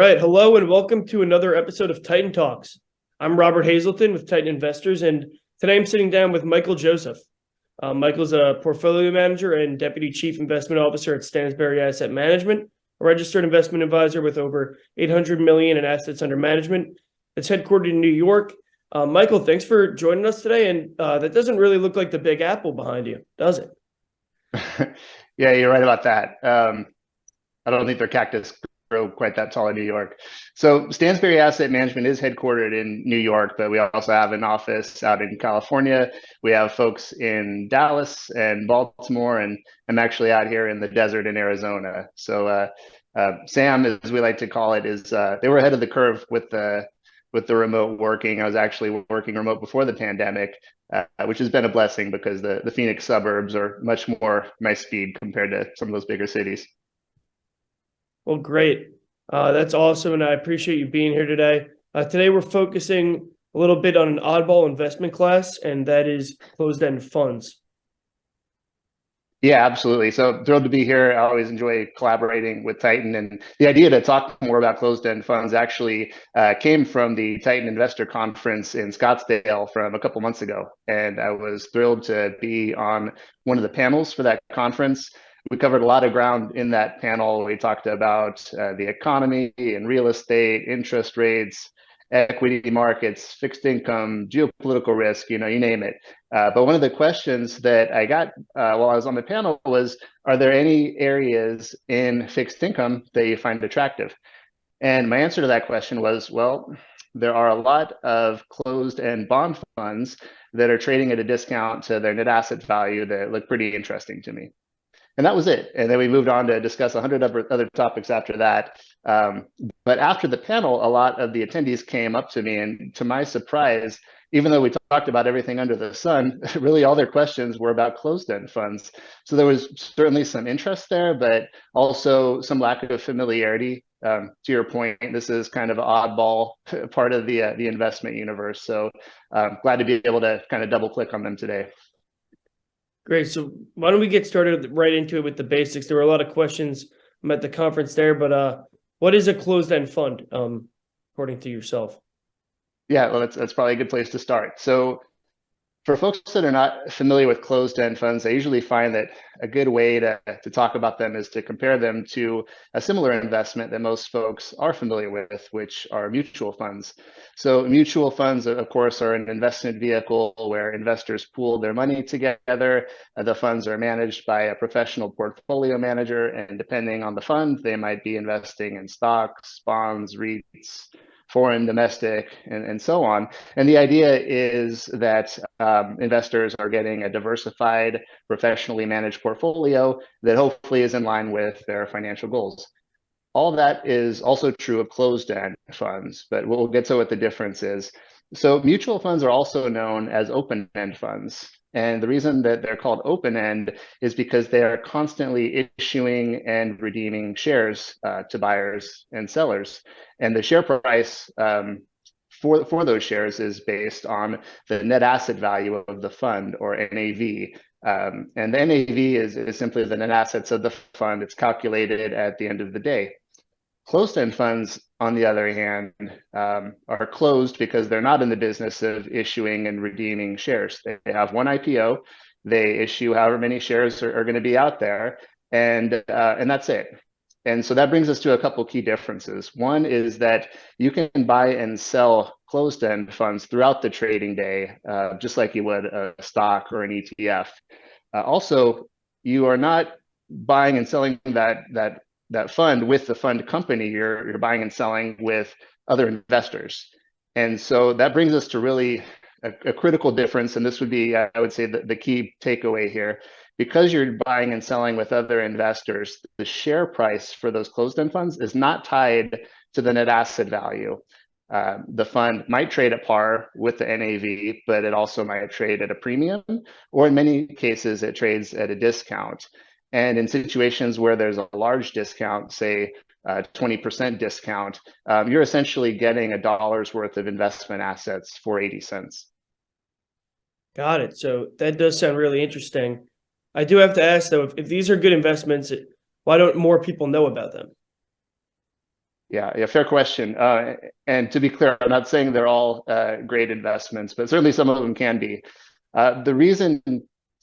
right. Hello and welcome to another episode of Titan Talks. I'm Robert Hazelton with Titan Investors, and today I'm sitting down with Michael Joseph. Michael's a portfolio manager and deputy chief investment officer at Stansberry Asset Management, a registered investment advisor with over 800 million in assets under management. It's headquartered in New York. Michael, thanks for joining us today. And that doesn't really look like the Big Apple behind you, does it? Yeah, you're right about that. I don't think their cactus grow quite that tall in New York. So Stansberry Asset Management is headquartered in New York, but we also have an office out in California. We have folks in Dallas and Baltimore, and I'm actually out here in the desert in Arizona. So Sam, as we like to call it, is they were ahead of the curve with the remote working. I was actually working remote before the pandemic, which has been a blessing because the Phoenix suburbs are much more my speed compared to some of those bigger cities. Well, great. That's awesome, and I appreciate you being here today. Today we're focusing a little bit on an oddball investment class, and that is closed-end funds. Yeah, absolutely. So thrilled to be here. I always enjoy collaborating with Titan. And the idea to talk more about closed-end funds actually came from the Titan Investor Conference in Scottsdale from a couple months ago. And I was thrilled to be on one of the panels for that conference. We covered a lot of ground in that panel. We talked about the economy and real estate, interest rates, equity markets, fixed income, geopolitical risk, you name it. But one of the questions that I got while I was on the panel was, are there any areas in fixed income that you find attractive? And my answer to that question was, well, there are a lot of closed-end bond funds that are trading at a discount to their net asset value that look pretty interesting to me. And that was it. And then we moved on to discuss 100 other topics after that. But after the panel, a lot of the attendees came up to me, and to my surprise, even though we talked about everything under the sun, really all their questions were about closed-end funds. So there was certainly some interest there, but also some lack of familiarity. To your point, this is kind of an oddball part of the investment universe. So glad to be able to kind of double click on them today. Great. So why don't we get started right into it with the basics? There were a lot of questions at the conference there, but what is a closed-end fund, according to yourself? Yeah, well, that's probably a good place to start. So for folks that are not familiar with closed-end funds, I usually find that a good way to talk about them is to compare them to a similar investment that most folks are familiar with, which are mutual funds. So mutual funds, of course, are an investment vehicle where investors pool their money together. The funds are managed by a professional portfolio manager, and depending on the fund, they might be investing in stocks, bonds, REITs, foreign, domestic, and so on. And the idea is that investors are getting a diversified, professionally managed portfolio that hopefully is in line with their financial goals. All that is also true of closed-end funds, but we'll get to what the difference is. So mutual funds are also known as open-end funds. And the reason that they're called open-end is because they are constantly issuing and redeeming shares to buyers and sellers. And the share price for those shares is based on the net asset value of the fund, or NAV. And the NAV is simply the net assets of the fund. It's calculated at the end of the day. Closed-end funds, on the other hand, are closed because they're not in the business of issuing and redeeming shares. They have one IPO, they issue however many shares are going to be out there, and that's it. And so that brings us to a couple key differences. One is that you can buy and sell closed-end funds throughout the trading day, just like you would a stock or an ETF. Also, you are not buying and selling that fund with the fund company. You're buying and selling with other investors. And so that brings us to really a critical difference. And this would be, I would say, the key takeaway here. Because you're buying and selling with other investors, the share price for those closed-end funds is not tied to the net asset value. The fund might trade at par with the NAV, but it also might trade at a premium, or in many cases, it trades at a discount. And in situations where there's a large discount, say 20% discount, you're essentially getting $1 worth of investment assets for 80 cents. Got it. So that does sound really interesting. I do have to ask, though, if these are good investments, why don't more people know about them? Yeah, fair question. And to be clear, I'm not saying they're all great investments, but certainly some of them can be. The reason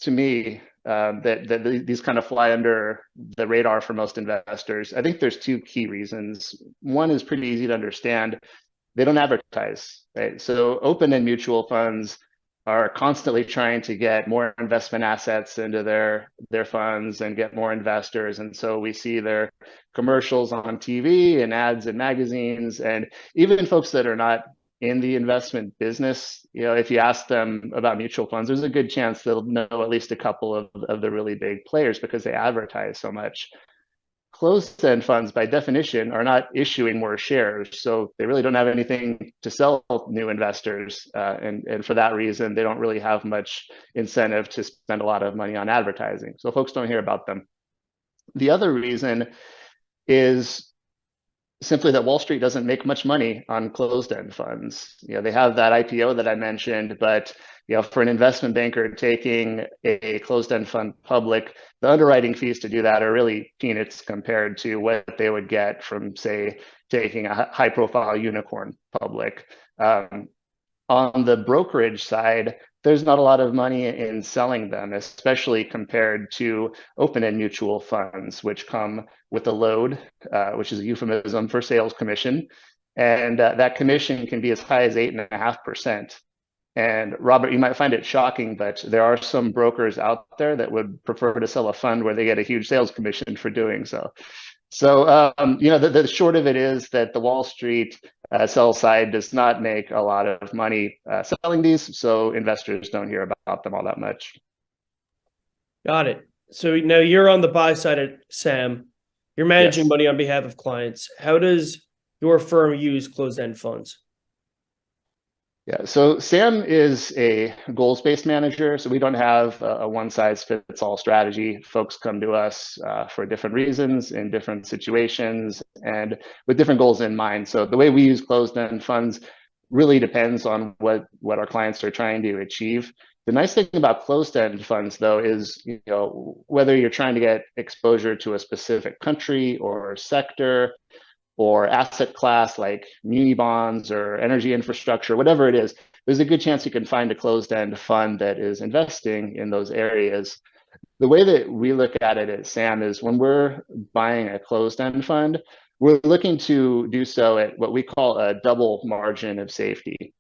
to me that these kind of fly under the radar for most investors, I think there's two key reasons. One is pretty easy to understand. They don't advertise, right? So open-end mutual funds are constantly trying to get more investment assets into their funds and get more investors. And so we see their commercials on TV and ads in magazines, and even folks that are not in the investment business, if you ask them about mutual funds, there's a good chance they'll know at least a couple of the really big players because they advertise so much. Closed-end funds, by definition, are not issuing more shares, so they really don't have anything to sell new investors, and for that reason, they don't really have much incentive to spend a lot of money on advertising. So folks don't hear about them. The other reason is simply that Wall Street doesn't make much money on closed-end funds. They have that IPO that I mentioned, but for an investment banker taking a closed-end fund public, the underwriting fees to do that are really peanuts compared to what they would get from, say, taking a high-profile unicorn public. On the brokerage side, there's not a lot of money in selling them, especially compared to open-end mutual funds, which come with a load, which is a euphemism for sales commission. And that commission can be as high as 8.5%. And Robert, you might find it shocking, but there are some brokers out there that would prefer to sell a fund where they get a huge sales commission for doing so. So, the short of it is that the Wall Street sell side does not make a lot of money selling these, so investors don't hear about them all that much. Got it. So now you're on the buy side at Sam. You're managing Yes. money on behalf of clients. How does your firm use closed-end funds? Yeah, so Sam is a goals-based manager, so we don't have a one-size-fits-all strategy. Folks come to us for different reasons in different situations and with different goals in mind. So the way we use closed-end funds really depends on what our clients are trying to achieve. The nice thing about closed-end funds, though, is whether you're trying to get exposure to a specific country or sector or asset class like muni bonds or energy infrastructure, whatever it is, there's a good chance you can find a closed-end fund that is investing in those areas. The way that we look at it at SAM is when we're buying a closed-end fund, we're looking to do so at what we call a double margin of safety.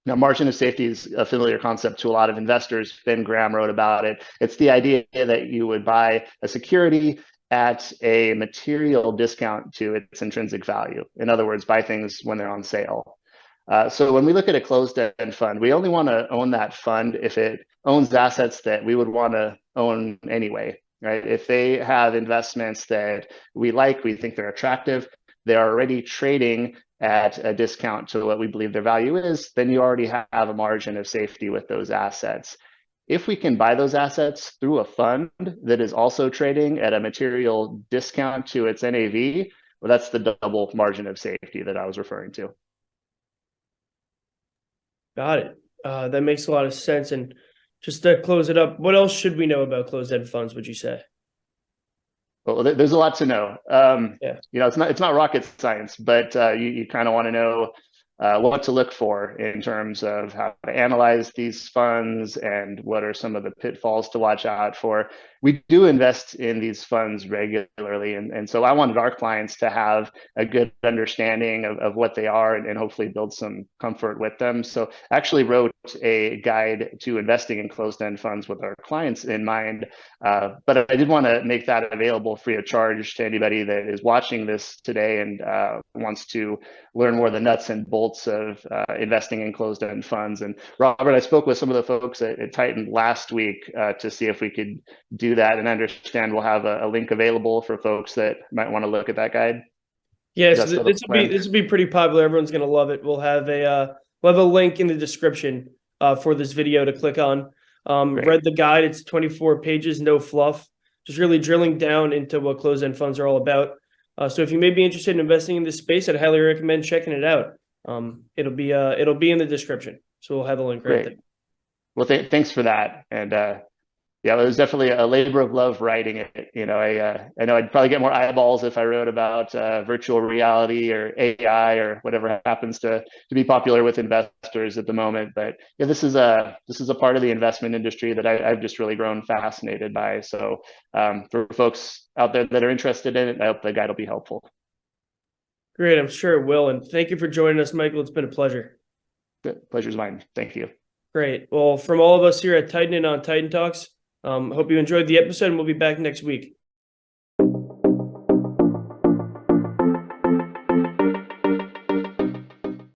Now, margin of safety is a familiar concept to a lot of investors. Ben Graham wrote about it. It's the idea that you would buy a security at a material discount to its intrinsic value. In other words, buy things when they're on sale. So when we look at a closed-end fund, we only want to own that fund if it owns assets that we would want to own anyway, right? If they have investments that we like, we think they're attractive, they're already trading at a discount to what we believe their value is, then you already have a margin of safety with those assets. If we can buy those assets through a fund that is also trading at a material discount to its NAV, well, that's the double margin of safety that I was referring to. Got it. That makes a lot of sense. And just to close it up, what else should we know about closed-end funds, would you say? Well, there's a lot to know. Yeah. It's not rocket science, but you kind of want to know what to look for in terms of how to analyze these funds and what are some of the pitfalls to watch out for. We do invest in these funds regularly, and so I wanted our clients to have a good understanding of what they are and hopefully build some comfort with them. So I actually wrote a guide to investing in closed-end funds with our clients in mind, but I did want to make that available free of charge to anybody that is watching this today and wants to learn more of the nuts and bolts of investing in closed-end funds. And Robert, I spoke with some of the folks at Titan last week to see if we could do that, and I understand we'll have a link available for folks that might want to look at that guide. Yeah, so this will be pretty popular. Everyone's gonna love it. We'll have a link in the description for this video to click on. Read the guide. It's 24 pages, no fluff, just really drilling down into what closed-end funds are all about. So if you may be interested in investing in this space, I'd highly recommend checking it out. It'll be in the description, so we'll have a link right there. Well, thanks for that, and Yeah, it was definitely a labor of love writing it. I know I'd probably get more eyeballs if I wrote about virtual reality or AI or whatever happens to be popular with investors at the moment. But yeah, this is a part of the investment industry that I've just really grown fascinated by. So for folks out there that are interested in it, I hope the guide will be helpful. Great. I'm sure it will. And thank you for joining us, Michael. It's been a pleasure. The pleasure's mine. Thank you. Great. Well, from all of us here at Titan and on Titan Talks, hope you enjoyed the episode, and we'll be back next week.